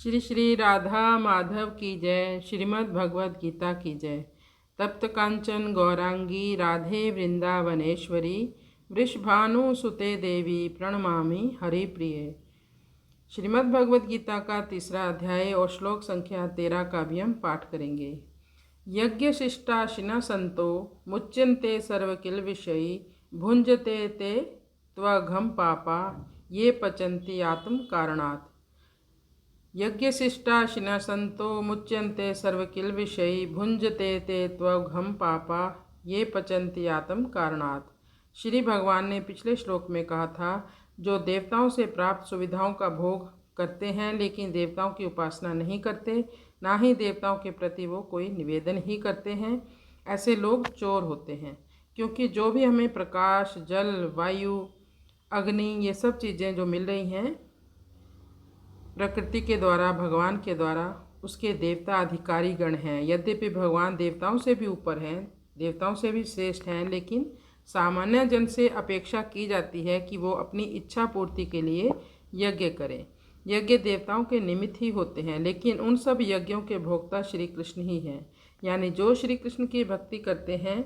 श्री श्री राधा माधव की जय। श्रीमद् भगवद गीता की जय। तप्त कांचन गौरांगी राधे वृंदावनेश्वरी वृषभानु सुते देवी प्रणमामि हरिप्रिये। श्रीमद् भगवद गीता का तीसरा अध्याय और श्लोक संख्या 13 का भी हम पाठ करेंगे। यज्ञ शिष्टाशिना संतो मुच्यन्ते सर्वकिल विषयी भुंजते ते त्वघम पापा ये पचन्ति आत्म कारणात्। यज्ञशिष्टाशिना संतो मुच्यन्ते सर्वकिल विषयी भुंजते ते त्वघम पापा ये पचन्ति आत्म कारणात्। श्री भगवान ने पिछले श्लोक में कहा था, जो देवताओं से प्राप्त सुविधाओं का भोग करते हैं लेकिन देवताओं की उपासना नहीं करते, ना ही देवताओं के प्रति वो कोई निवेदन ही करते हैं, ऐसे लोग चोर होते हैं। क्योंकि जो भी हमें प्रकाश, जल, वायु, अग्नि, ये सब चीज़ें जो मिल रही हैं प्रकृति के द्वारा, भगवान के द्वारा, उसके देवता अधिकारी गण हैं। यद्यपि भगवान देवताओं से भी ऊपर हैं, देवताओं से भी श्रेष्ठ हैं, लेकिन सामान्य जन से अपेक्षा की जाती है कि वो अपनी इच्छा पूर्ति के लिए यज्ञ करें। यज्ञ देवताओं के निमित्त ही होते हैं, लेकिन उन सब यज्ञों के भोक्ता श्री कृष्ण ही हैं। यानी जो श्री कृष्ण की भक्ति करते हैं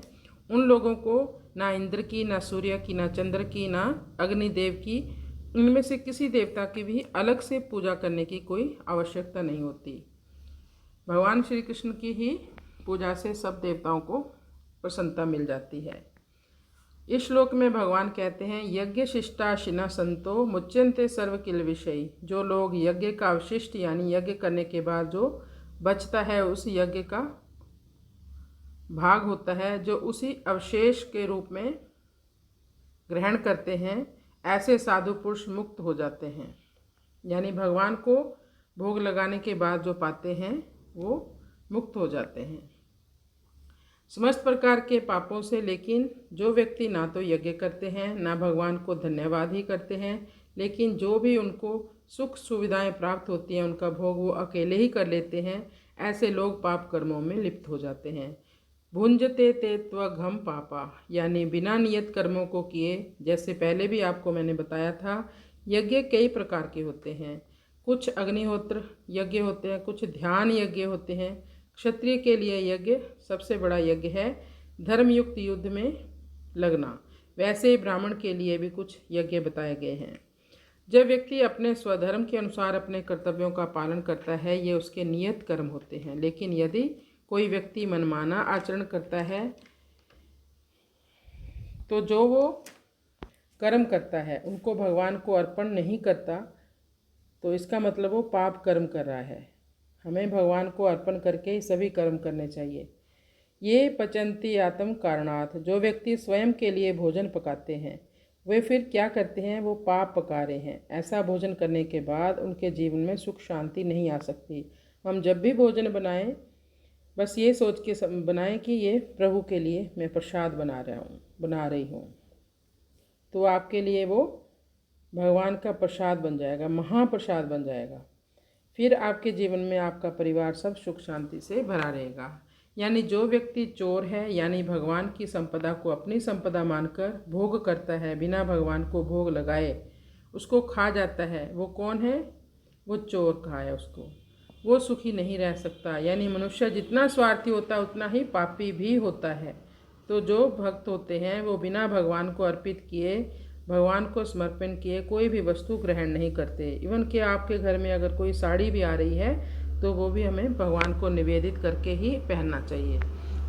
उन लोगों को ना इंद्र की, ना सूर्य की, ना चंद्र की, ना अग्निदेव की, इनमें से किसी देवता की भी अलग से पूजा करने की कोई आवश्यकता नहीं होती। भगवान श्री कृष्ण की ही पूजा से सब देवताओं को प्रसन्नता मिल जाती है। इस श्लोक में भगवान कहते हैं, यज्ञ शिष्टाशिना संतो मुच्यन्ते सर्व किल विषयी। जो लोग यज्ञ का अवशिष्ट यानी यज्ञ करने के बाद जो बचता है उस यज्ञ का भाग होता है, जो उसी अवशेष के रूप में ग्रहण करते हैं, ऐसे साधु पुरुष मुक्त हो जाते हैं। यानी भगवान को भोग लगाने के बाद जो पाते हैं वो मुक्त हो जाते हैं समस्त प्रकार के पापों से। लेकिन जो व्यक्ति ना तो यज्ञ करते हैं, ना भगवान को धन्यवाद ही करते हैं, लेकिन जो भी उनको सुख सुविधाएं प्राप्त होती हैं उनका भोग वो अकेले ही कर लेते हैं, ऐसे लोग पाप कर्मों में लिप्त हो जाते हैं। भुंजते ते त्वघम पापा, यानी बिना नियत कर्मों को किए। जैसे पहले भी आपको मैंने बताया था, यज्ञ कई प्रकार के होते हैं। कुछ अग्निहोत्र यज्ञ होते हैं, कुछ ध्यान यज्ञ होते हैं। क्षत्रिय के लिए यज्ञ सबसे बड़ा यज्ञ है, धर्मयुक्त युद्ध में लगना। वैसे ही ब्राह्मण के लिए भी कुछ यज्ञ बताए गए हैं। जब व्यक्ति अपने स्वधर्म के अनुसार अपने कर्तव्यों का पालन करता है, ये उसके नियत कर्म होते हैं। लेकिन यदि कोई व्यक्ति मनमाना आचरण करता है तो जो वो कर्म करता है उनको भगवान को अर्पण नहीं करता, तो इसका मतलब वो पाप कर्म कर रहा है। हमें भगवान को अर्पण करके ही सभी कर्म करने चाहिए। ये पचन्ति आत्म कारणात्। जो व्यक्ति स्वयं के लिए भोजन पकाते हैं वे फिर क्या करते हैं, वो पाप पका रहे हैं। ऐसा भोजन करने के बाद उनके जीवन में सुख शांति नहीं आ सकती। हम जब भी भोजन बनाएं बस ये सोच के बनाएं कि ये प्रभु के लिए मैं प्रसाद बना रही हूँ, तो आपके लिए वो भगवान का प्रसाद बन जाएगा, महाप्रसाद बन जाएगा। फिर आपके जीवन में आपका परिवार सब सुख शांति से भरा रहेगा। यानी जो व्यक्ति चोर है, यानी भगवान की संपदा को अपनी संपदा मानकर भोग करता है, बिना भगवान को भोग लगाए उसको खा जाता है, वो कौन है? वो चोर कहा है उसको। वो सुखी नहीं रह सकता। यानी मनुष्य जितना स्वार्थी होता है उतना ही पापी भी होता है। तो जो भक्त होते हैं वो बिना भगवान को अर्पित किए, भगवान को समर्पण किए कोई भी वस्तु ग्रहण नहीं करते। इवन कि आपके घर में अगर कोई साड़ी भी आ रही है तो वो भी हमें भगवान को निवेदित करके ही पहनना चाहिए।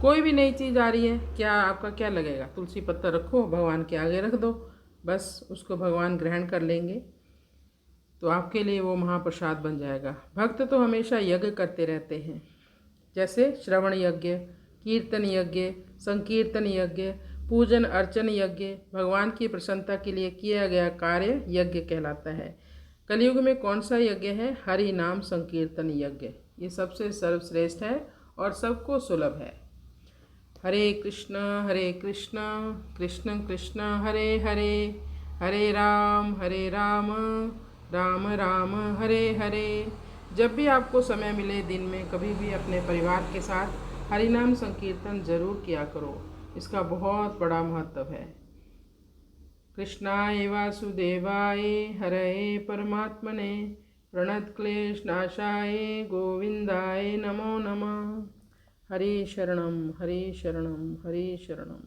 कोई भी नई चीज़ आ रही है, क्या आपका क्या लगेगा? तुलसी पत्ता रखो, भगवान के आगे रख दो, बस उसको भगवान ग्रहण कर लेंगे, तो आपके लिए वो महाप्रसाद बन जाएगा। भक्त तो हमेशा यज्ञ करते रहते हैं, जैसे श्रवण यज्ञ, कीर्तन यज्ञ, संकीर्तन यज्ञ, पूजन अर्चन यज्ञ। भगवान की प्रसन्नता के लिए किया गया कार्य यज्ञ कहलाता है। कलयुग में कौन सा यज्ञ है? हरि नाम संकीर्तन यज्ञ। ये सबसे सर्वश्रेष्ठ है और सबको सुलभ है। हरे कृष्ण कृष्ण कृष्ण हरे हरे, हरे राम राम राम हरे हरे। जब भी आपको समय मिले दिन में कभी भी अपने परिवार के साथ हरिनाम संकीर्तन जरूर किया करो। इसका बहुत बड़ा महत्व है। कृष्णाय वासुदेवाय हरे परमात्मने प्रणतक्लेशनाशाय गोविंदाय नमो नमः। हरि शरणम हरि शरणम हरि शरणम।